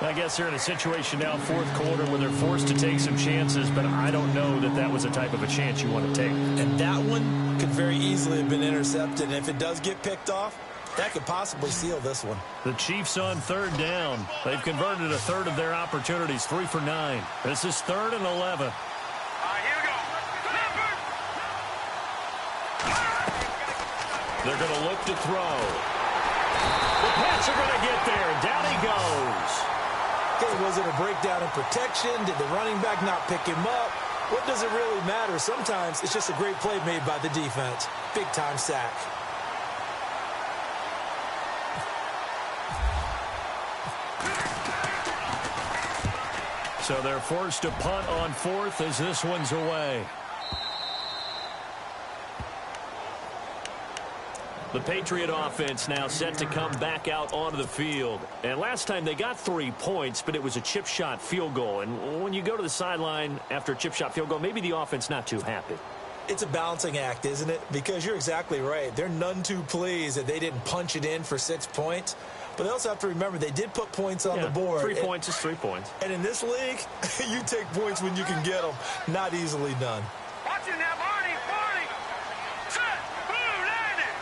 I guess they're in a situation now, fourth quarter, where they're forced to take some chances, but I don't know that that was the type of a chance you want to take. And that one could very easily have been intercepted. And if it does get picked off, that could possibly seal this one. The Chiefs on third down. They've converted a third of their opportunities, 3 for 9. This is 3rd and 11. They're going to look to throw. The Pats are going to get there, and down he goes. Okay, was it a breakdown in protection? Did the running back not pick him up? What does it really matter? Sometimes it's just a great play made by the defense. Big-time sack. So they're forced to punt on 4th as this one's away. The Patriot offense now set to come back out onto the field. And last time they got 3 points, but it was a chip shot field goal. And when you go to the sideline after a chip shot field goal, maybe the offense not too happy. It's a balancing act, isn't it? Because you're exactly right. They're none too pleased that they didn't punch it in for 6 points. But they also have to remember they did put points on the board. 3 points is 3 points. And in this league, you take points when you can get them. Not easily done. Watching that, Barney. Set, boom, landed.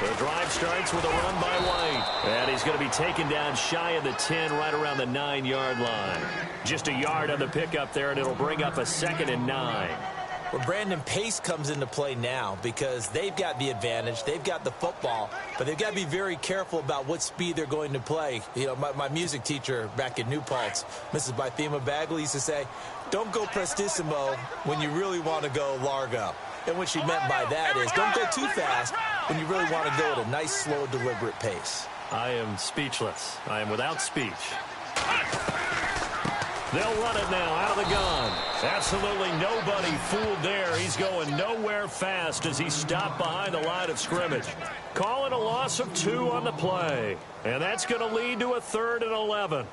The drive starts with a run by White. And he's going to be taken down shy of the 10, right around the 9-yard line. Just a yard on the pickup there, and it'll bring up a 2nd and 9. Well, Brandon, pace comes into play now because they've got the advantage. They've got the football, but they've got to be very careful about what speed they're going to play. You know, my music teacher back in New Paltz, Mrs. Bythema Bagley, used to say, don't go prestissimo when you really want to go largo. And what she meant by that is don't go too fast when you really want to go at a nice, slow, deliberate pace. I am speechless. I am without speech. They'll run it now out of the gun. Absolutely nobody fooled there. He's going nowhere fast as he stopped behind the line of scrimmage. Call it a loss of 2 on the play. And that's going to lead to a 3rd and 11.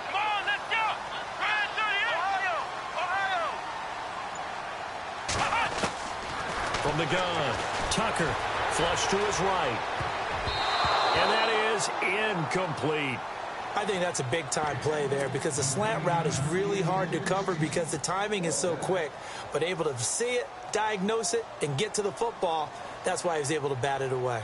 Come on, let's go. Grand 38. Ohio. From the gun, Tucker, flush to his right. And that is incomplete. I think that's a big-time play there because the slant route is really hard to cover because the timing is so quick. But able to see it, diagnose it, and get to the football, that's why he was able to bat it away.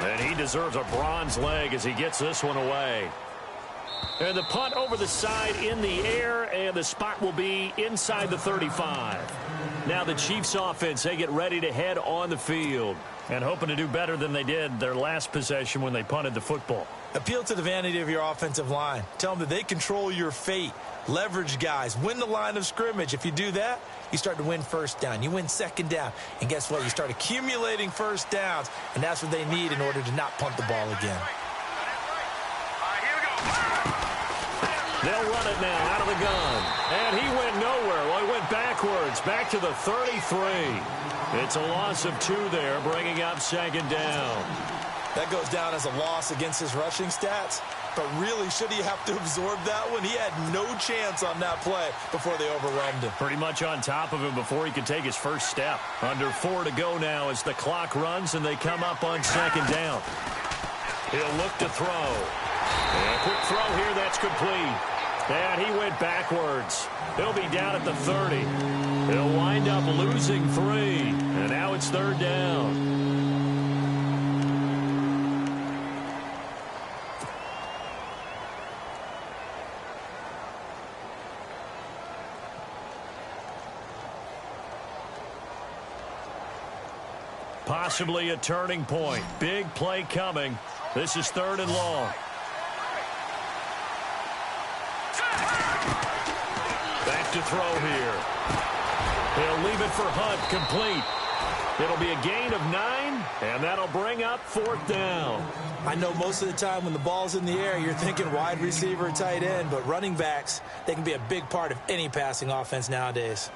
And he deserves a bronze leg as he gets this one away. And the punt over the side in the air, and the spot will be inside the 35. Now the Chiefs offense, they get ready to head on the field and hoping to do better than they did their last possession when they punted the football. Appeal to the vanity of your offensive line. Tell them that they control your fate. Leverage guys. Win the line of scrimmage. If you do that, you start to win first down. You win second down. And guess what? You start accumulating first downs, and that's what they need in order to not punt the ball again. They'll run it now out of the gun. And he went nowhere. Well, he went backwards, back to the 33. It's a loss of 2 there, bringing up second down. That goes down as a loss against his rushing stats. But really, should he have to absorb that one? He had no chance on that play before they overwhelmed him. Pretty much on top of him before he could take his first step. Under 4 to go now as the clock runs and they come up on second down. He'll look to throw. And a quick throw here, that's complete. And he went backwards. He'll be down at the 30. He'll wind up losing 3. And now it's third down. Possibly a turning point. Big play coming. This is 3rd and long. Back to throw here. He'll leave it for Hunt, complete. It'll be a gain of 9, and that'll bring up 4th down. I know most of the time when the ball's in the air, you're thinking wide receiver, tight end, but running backs, they can be a big part of any passing offense nowadays.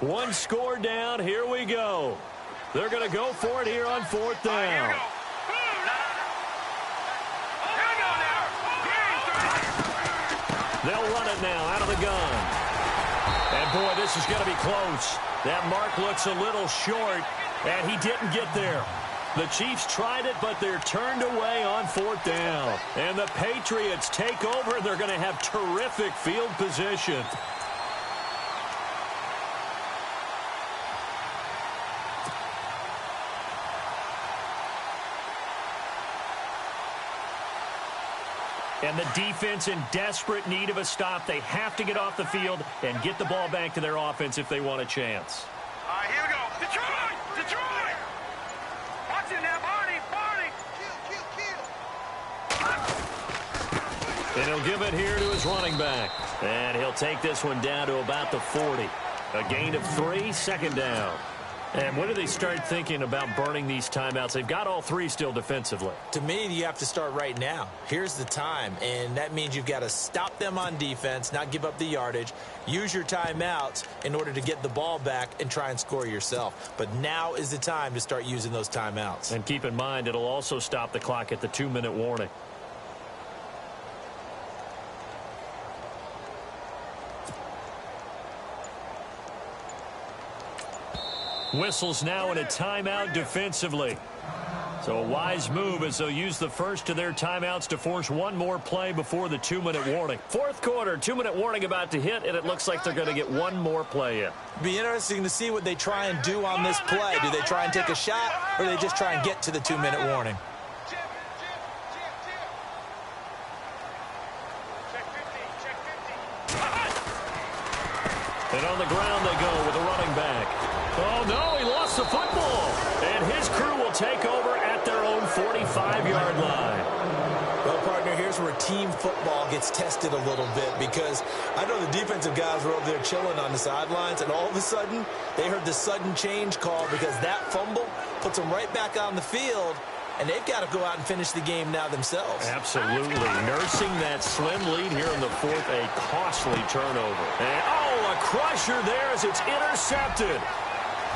1 score down. Here we go. They're going to go for it here on 4th down. They'll run it now out of the gun. And, boy, this is going to be close. That mark looks a little short, and he didn't get there. The Chiefs tried it, but they're turned away on 4th down. And the Patriots take over. They're going to have terrific field position. And the defense in desperate need of a stop. They have to get off the field and get the ball back to their offense if they want a chance. All right, here we go. Detroit! Detroit! Watch it now, Barney! Barney! Kill! And he'll give it here to his running back. And he'll take this one down to about the 40. A gain of 3, second down. And when do they start thinking about burning these timeouts? They've got all 3 still defensively. To me, you have to start right now. Here's the time, and that means you've got to stop them on defense, not give up the yardage, use your timeouts in order to get the ball back and try and score yourself. But now is the time to start using those timeouts. And keep in mind, it'll also stop the clock at the 2-minute warning. Whistles now in a timeout defensively. So a wise move as they'll use the first of their timeouts to force one more play before the 2-minute warning. 4th quarter, 2-minute warning about to hit, and it looks like they're going to get one more play in. It'll be interesting to see what they try and do on this play. Do they try and take a shot, or do they just try and get to the 2-minute warning? And on the ground they go with a running back. Oh, no, he lost the football. And his crew will take over at their own 45-yard line. Well, partner, here's where team football gets tested a little bit because I know the defensive guys were over there chilling on the sidelines, and all of a sudden they heard the sudden change call because that fumble puts them right back on the field, and they've got to go out and finish the game now themselves. Absolutely. Nursing that slim lead here in the 4th, a costly turnover. And, oh, a crusher there as it's intercepted.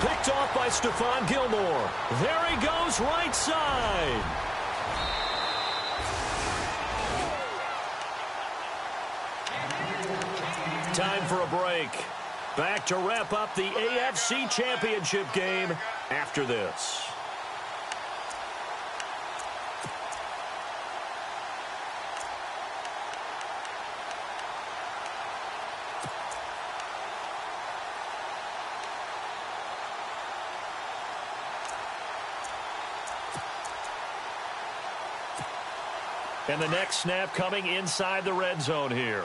Picked off by Stephon Gilmore. There he goes right side. Time for a break. Back to wrap up the AFC Championship game after this. And the next snap coming inside the red zone here.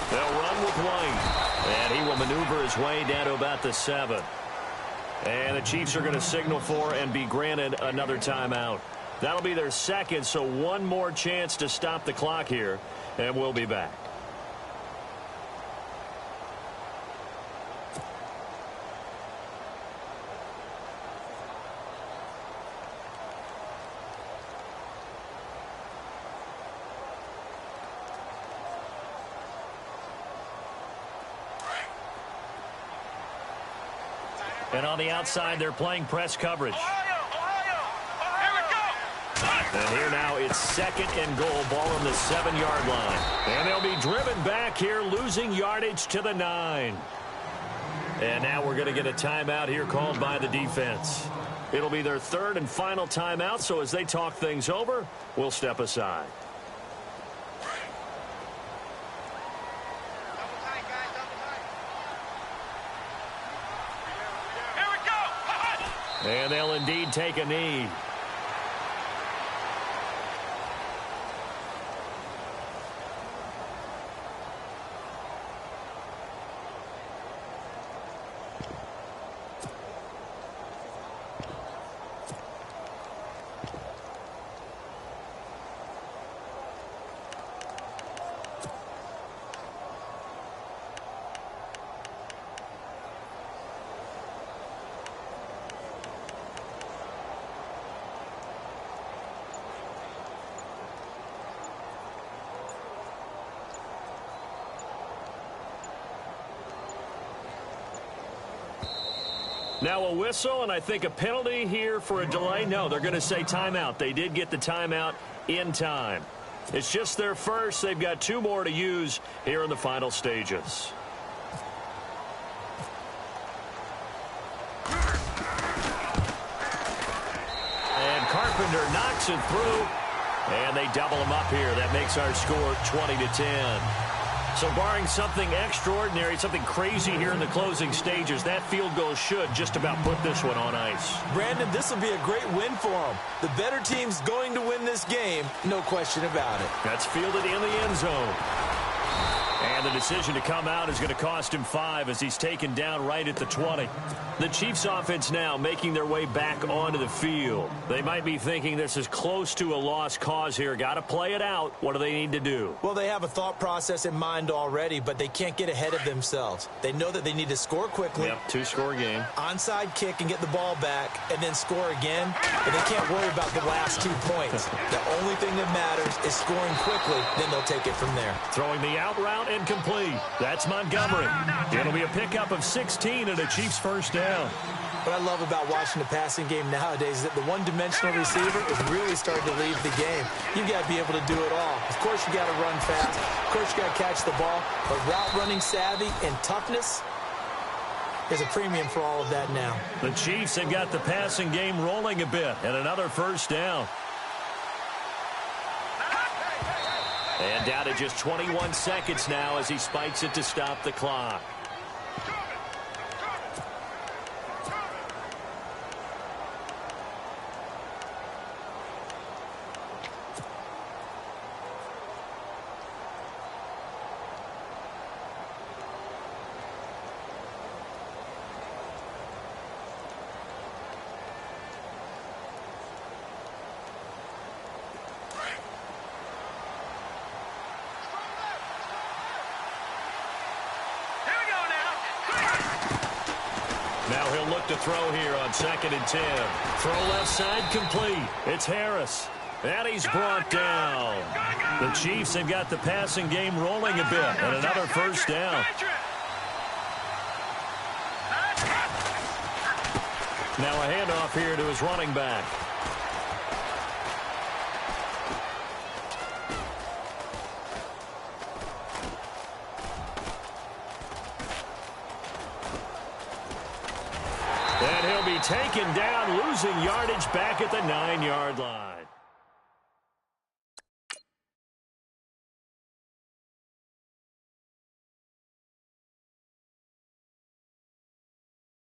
They'll run with White, and he will maneuver his way down to about the 7. And the Chiefs are going to signal for and be granted another timeout. That'll be their second, so one more chance to stop the clock here, and we'll be back. And on the outside, they're playing press coverage. And here now it's 2nd and goal, ball on the 7-yard line. And they'll be driven back here, losing yardage to the 9. And now we're going to get a timeout here called by the defense. It'll be their 3rd and final timeout, so as they talk things over, we'll step aside. And they'll indeed take a knee. Now a whistle, and I think a penalty here for a delay. No, they're going to say timeout. They did get the timeout in time. It's just their first. They've got 2 more to use here in the final stages. And Carpenter knocks it through, and they double him up here. That makes our score 20-10. So barring something extraordinary, something crazy here in the closing stages, that field goal should just about put this one on ice. Brandon, this will be a great win for them. The better team's going to win this game, no question about it. That's fielded in the end zone. And the decision to come out is going to cost him 5 as he's taken down right at the 20. The Chiefs offense now making their way back onto the field. They might be thinking this is close to a lost cause here. Got to play it out. What do they need to do? Well, they have a thought process in mind already, but they can't get ahead of themselves. They know that they need to score quickly. Yep, 2-score game. Onside kick and get the ball back and then score again. And they can't worry about the last 2 points. The only thing that matters is scoring quickly. Then they'll take it from there. Throwing the out route and complete. That's Montgomery. It'll be a pickup of 16 and a Chiefs first down. What I love about watching the passing game nowadays is that the one-dimensional receiver is really starting to leave the game. You've got to be able to do it all. Of course, you got to run fast. Of course, you got to catch the ball. But route running savvy and toughness is a premium for all of that now. The Chiefs have got the passing game rolling a bit, and another first down. And down to just 21 seconds now as he spikes it to stop the clock. Now he'll look to throw here on 2nd and 10. Throw left side complete. It's Harris. And he's brought down. The Chiefs have got the passing game rolling a bit. And another first down. Now a handoff here to his running back. And he'll be taken down, losing yardage back at the 9-yard line.